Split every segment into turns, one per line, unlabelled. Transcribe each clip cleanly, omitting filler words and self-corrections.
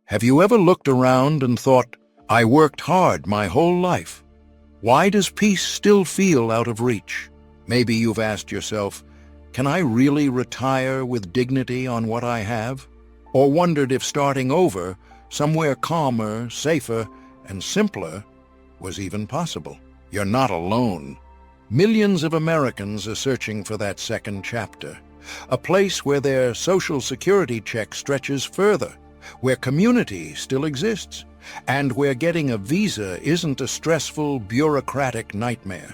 Have you ever looked around and thought, I worked hard my whole life? Why does peace still feel out of reach? Maybe you've asked yourself, can I really retire with dignity on what I have? Or wondered if starting over, somewhere calmer, safer, and simpler, was even possible. You're not alone. Millions of Americans are searching for that second chapter, a place where their social security check stretches further, where community still exists, and where getting a visa isn't a stressful, bureaucratic nightmare.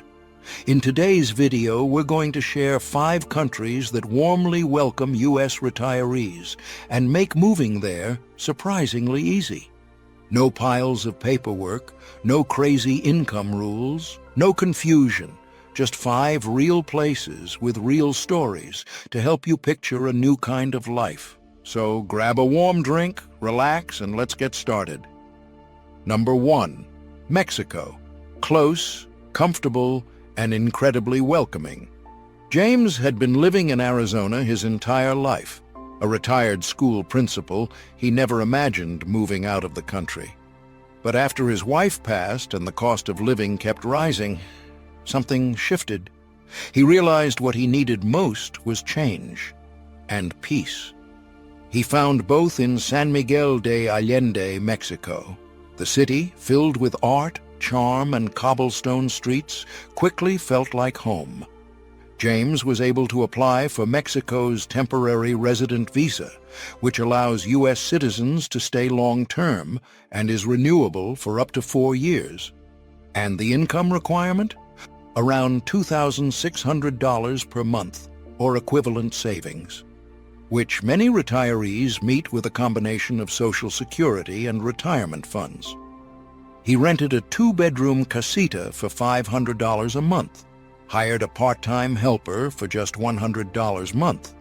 In today's video, we're going to share 5 countries that warmly welcome U.S. retirees and make moving there surprisingly easy. No piles of paperwork, no crazy income rules, no confusion, just 5 real places with real stories to help you picture a new kind of life. So grab a warm drink, relax, and let's get started. Number 1. Mexico. Close, comfortable, and incredibly welcoming. James had been living in Arizona his entire life. A retired school principal, he never imagined moving out of the country. But after his wife passed and the cost of living kept rising, something shifted. He realized what he needed most was change and peace. He found both in San Miguel de Allende, Mexico. The city, filled with art, charm, and cobblestone streets, quickly felt like home. James was able to apply for Mexico's temporary resident visa, which allows U.S. citizens to stay long-term and is renewable for up to 4 years. And the income requirement? Around $2,600 per month, or equivalent savings, which many retirees meet with a combination of Social Security and retirement funds. He rented a 2-bedroom casita for $500 a month, hired a part-time helper for just $100 a month,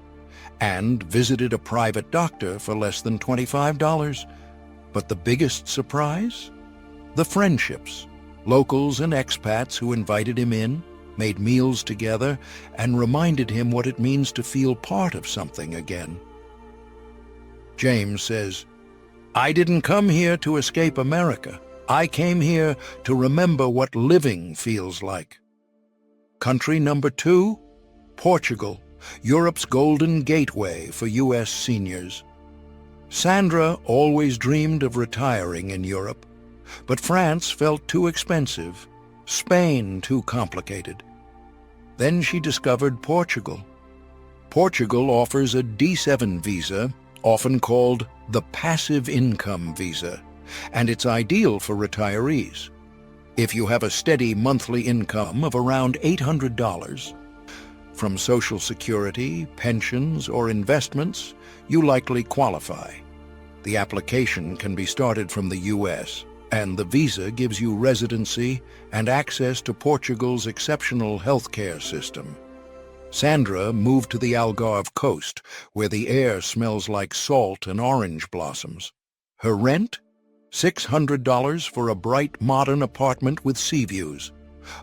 and visited a private doctor for less than $25. But the biggest surprise? The friendships. Locals and expats who invited him in, made meals together, and reminded him what it means to feel part of something again. James says, I didn't come here to escape America. I came here to remember what living feels like. Country number 2, Portugal, Europe's golden gateway for U.S. seniors. Sandra always dreamed of retiring in Europe, but France felt too expensive, Spain too complicated. Then she discovered Portugal. Portugal offers a D7 visa, often called the passive income visa, and it's ideal for retirees. If you have a steady monthly income of around $800 from Social Security, pensions, or investments, you likely qualify. The application can be started from the U.S., and the visa gives you residency and access to Portugal's exceptional healthcare system. Sandra moved to the Algarve coast, where the air smells like salt and orange blossoms. Her rent? $600 for a bright, modern apartment with sea views.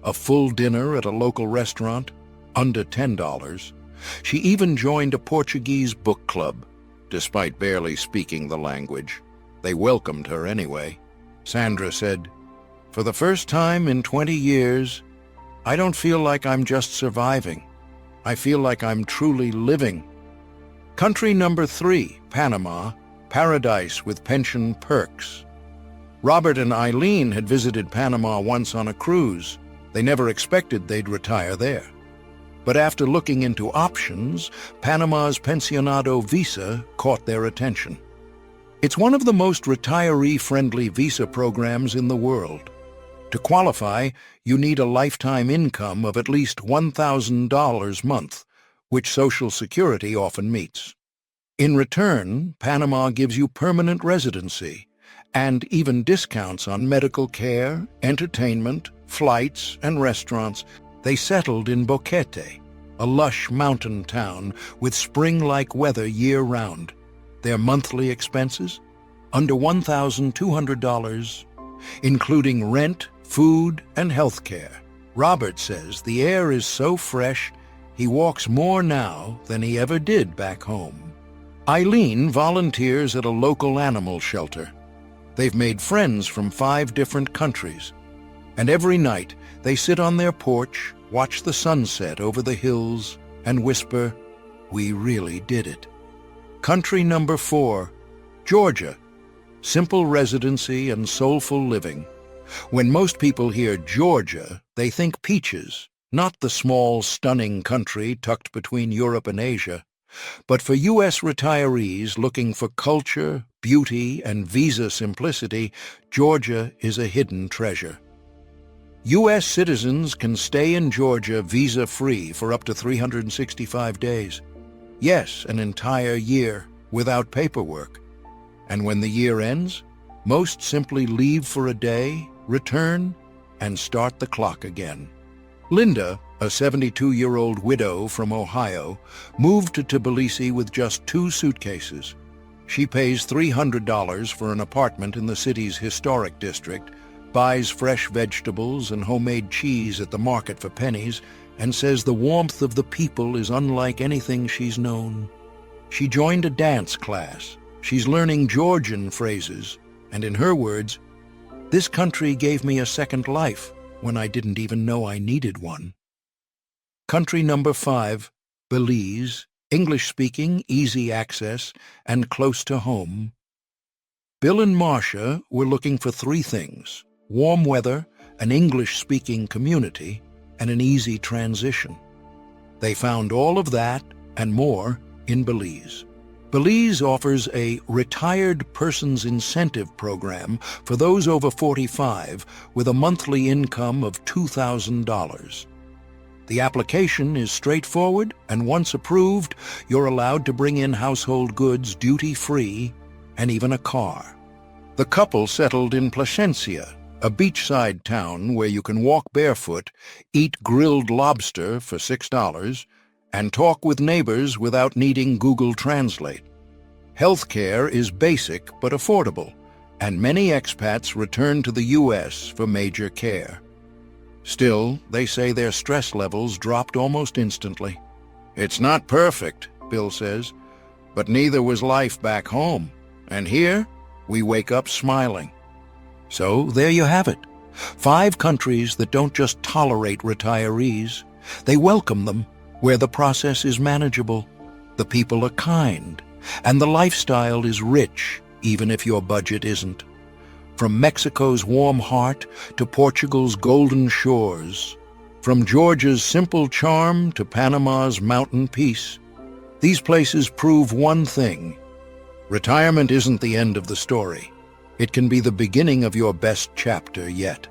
A full dinner at a local restaurant? Under $10. She even joined a Portuguese book club, despite barely speaking the language. They welcomed her anyway. Sandra said, for the first time in 20 years, I don't feel like I'm just surviving. I feel like I'm truly living. Country number 3, Panama, paradise with pension perks. Robert and Eileen had visited Panama once on a cruise. They never expected they'd retire there. But after looking into options, Panama's Pensionado visa caught their attention. It's one of the most retiree-friendly visa programs in the world. To qualify, you need a lifetime income of at least $1,000 a month, which Social Security often meets. In return, Panama gives you permanent residency and even discounts on medical care, entertainment, flights, and restaurants. They settled in Boquete, a lush mountain town with spring-like weather year-round. Their monthly expenses? Under $1,200, including rent, food, and health care. Robert says the air is so fresh, he walks more now than he ever did back home. Eileen volunteers at a local animal shelter, They've made friends from 5 different countries. And every night, they sit on their porch, watch the sunset over the hills, and whisper, "We really did it." Country number 4, Georgia. Simple residency and soulful living. When most people hear Georgia, they think peaches, not the small, stunning country tucked between Europe and Asia. But for U.S. retirees looking for culture, beauty, and visa simplicity, Georgia is a hidden treasure. U.S. citizens can stay in Georgia visa-free for up to 365 days. Yes, an entire year, without paperwork. And when the year ends, most simply leave for a day, return, and start the clock again. Linda, a 72-year-old widow from Ohio, moved to Tbilisi with just 2 suitcases. She pays $300 for an apartment in the city's historic district, buys fresh vegetables and homemade cheese at the market for pennies, and says the warmth of the people is unlike anything she's known. She joined a dance class. She's learning Georgian phrases, and in her words, "This country gave me a second life when I didn't even know I needed one." Country number 5, Belize, English-speaking, easy access, and close to home. Bill and Marcia were looking for 3 things: warm weather, an English-speaking community, and an easy transition. They found all of that and more in Belize. Belize offers a retired person's incentive program for those over 45 with a monthly income of $2,000. The application is straightforward, and once approved, you're allowed to bring in household goods duty-free and even a car. The couple settled in Placencia, a beachside town where you can walk barefoot, eat grilled lobster for $6, and talk with neighbors without needing Google Translate. Healthcare is basic but affordable, and many expats return to the U.S. for major care. Still, they say their stress levels dropped almost instantly. "It's not perfect," Bill says, "but neither was life back home. And here, we wake up smiling." So there you have it. 5 countries that don't just tolerate retirees. They welcome them, where the process is manageable, the people are kind, and the lifestyle is rich, even if your budget isn't. From Mexico's warm heart to Portugal's golden shores, from Georgia's simple charm to Panama's mountain peace, these places prove one thing: retirement isn't the end of the story. It can be the beginning of your best chapter yet.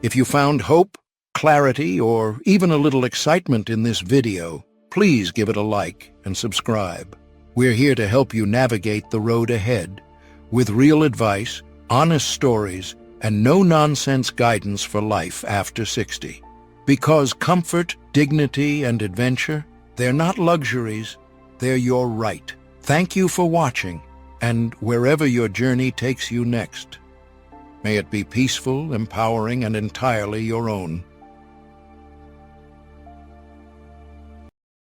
If you found hope, clarity, or even a little excitement in this video, please give it a like and subscribe. We're here to help you navigate the road ahead with real advice, honest stories, and no-nonsense guidance for life after 60. Because comfort, dignity, and adventure, they're not luxuries, they're your right. Thank you for watching, and wherever your journey takes you next, may it be peaceful, empowering, and entirely your own.